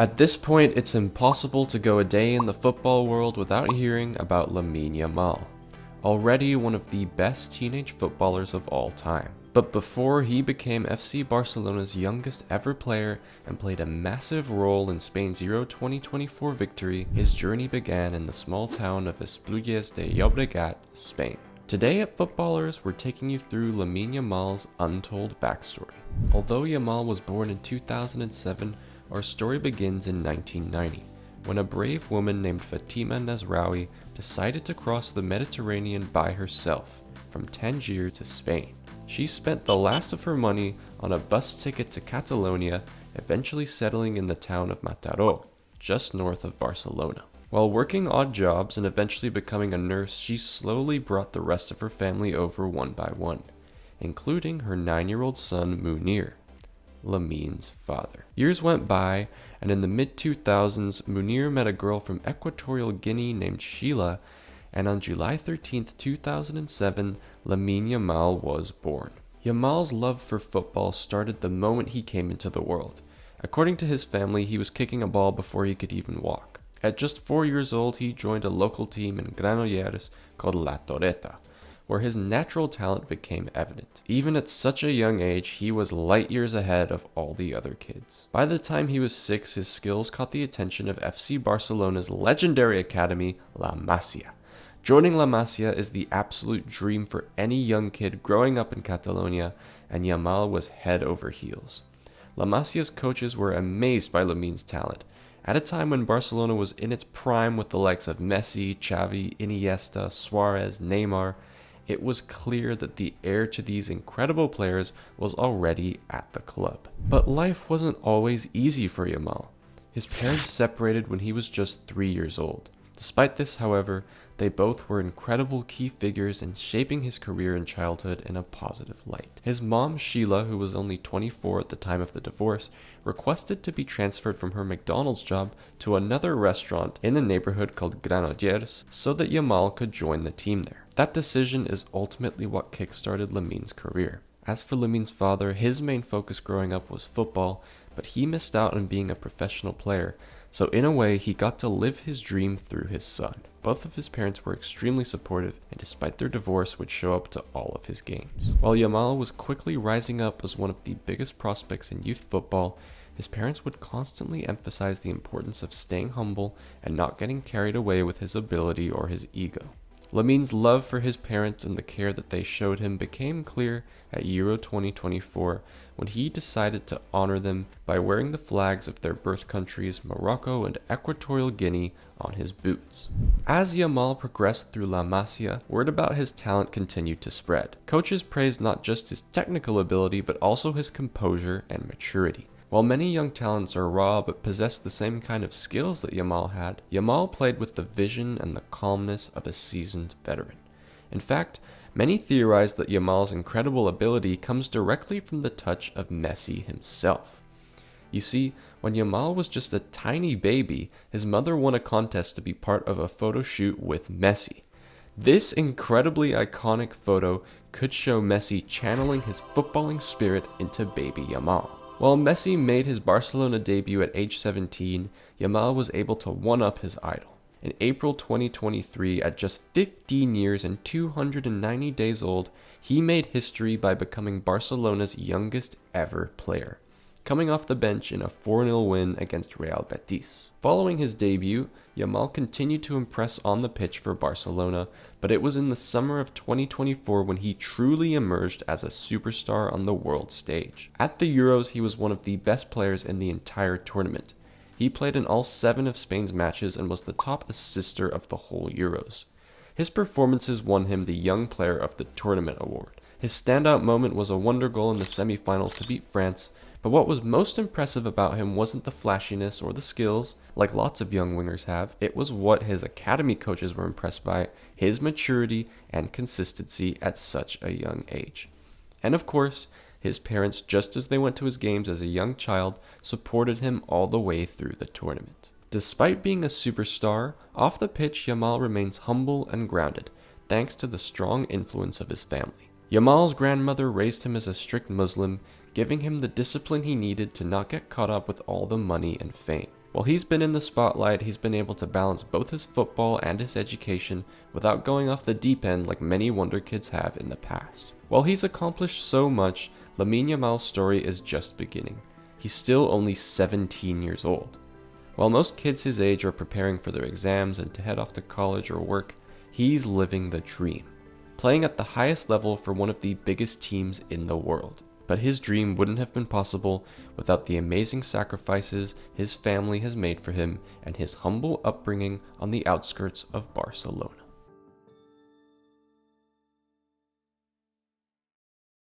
At this point, it's impossible to go a day in the football world without hearing about Lamine Yamal, already one of the best teenage footballers of all time. But before he became FC Barcelona's youngest ever player and played a massive role in Spain's Euro 2024 victory, his journey began in the small town of Esplugues de Llobregat, Spain. Today at Footballers, we're taking you through Lamine Yamal's untold backstory. Although Yamal was born in 2007, our story begins in 1990, when a brave woman named Fatima Nasraoui decided to cross the Mediterranean by herself from Tangier to Spain. She spent the last of her money on a bus ticket to Catalonia, eventually settling in the town of Mataró, just north of Barcelona. While working odd jobs and eventually becoming a nurse, she slowly brought the rest of her family over one by one, including her 9-year-old son Munir, Lamine's father. Years went by, and in the mid-2000s, Munir met a girl from Equatorial Guinea named Sheila, and on July 13, 2007, Lamine Yamal was born. Yamal's love for football started the moment he came into the world. According to his family, he was kicking a ball before he could even walk. At just 4 years old, he joined a local team in Granollers called La Toreta, where his natural talent became evident. Even at such a young age, he was light years ahead of all the other kids. By the time he was 6, his skills caught the attention of FC Barcelona's legendary academy, La Masia. Joining La Masia is the absolute dream for any young kid growing up in Catalonia, and Yamal was head over heels. La Masia's coaches were amazed by Lamine's talent. At a time when Barcelona was in its prime with the likes of Messi, Xavi, Iniesta, Suarez, Neymar, it was clear that the heir to these incredible players was already at the club. But life wasn't always easy for Yamal. His parents separated when he was just 3 years old. Despite this, however, they both were incredible key figures in shaping his career and childhood in a positive light. His mom, Sheila, who was only 24 at the time of the divorce, requested to be transferred from her McDonald's job to another restaurant in the neighborhood called Granollers so that Yamal could join the team there. That decision is ultimately what kickstarted Lamine's career. As for Lamine's father, his main focus growing up was football, but he missed out on being a professional player, so in a way he got to live his dream through his son. Both of his parents were extremely supportive, and despite their divorce would show up to all of his games. While Yamal was quickly rising up as one of the biggest prospects in youth football, his parents would constantly emphasize the importance of staying humble and not getting carried away with his ability or his ego. Lamine's love for his parents and the care that they showed him became clear at Euro 2024 when he decided to honor them by wearing the flags of their birth countries Morocco and Equatorial Guinea on his boots. As Yamal progressed through La Masia, word about his talent continued to spread. Coaches praised not just his technical ability but also his composure and maturity. While many young talents are raw but possess the same kind of skills that Yamal had, Yamal played with the vision and the calmness of a seasoned veteran. In fact, many theorize that Yamal's incredible ability comes directly from the touch of Messi himself. You see, when Yamal was just a tiny baby, his mother won a contest to be part of a photo shoot with Messi. This incredibly iconic photo could show Messi channeling his footballing spirit into baby Yamal. While Messi made his Barcelona debut at age 17, Yamal was able to one-up his idol. In April 2023, at just 15 years and 290 days old, he made history by becoming Barcelona's youngest ever player, coming off the bench in a 4-0 win against Real Betis. Following his debut, Yamal continued to impress on the pitch for Barcelona, but it was in the summer of 2024 when he truly emerged as a superstar on the world stage. At the Euros, he was one of the best players in the entire tournament. He played in all 7 of Spain's matches and was the top assister of the whole Euros. His performances won him the Young Player of the Tournament award. His standout moment was a wonder goal in the semi-finals to beat France, but what was most impressive about him wasn't the flashiness or the skills, like lots of young wingers have. It was what his academy coaches were impressed by, his maturity and consistency at such a young age. And of course, his parents, just as they went to his games as a young child, supported him all the way through the tournament. Despite being a superstar, off the pitch Yamal remains humble and grounded, thanks to the strong influence of his family. Yamal's grandmother raised him as a strict Muslim, giving him the discipline he needed to not get caught up with all the money and fame. While he's been in the spotlight, he's been able to balance both his football and his education without going off the deep end like many Wonderkids have in the past. While he's accomplished so much, Lamine Yamal's story is just beginning. He's still only 17 years old. While most kids his age are preparing for their exams and to head off to college or work, he's living the dream, playing at the highest level for one of the biggest teams in the world. But his dream wouldn't have been possible without the amazing sacrifices his family has made for him and his humble upbringing on the outskirts of Barcelona.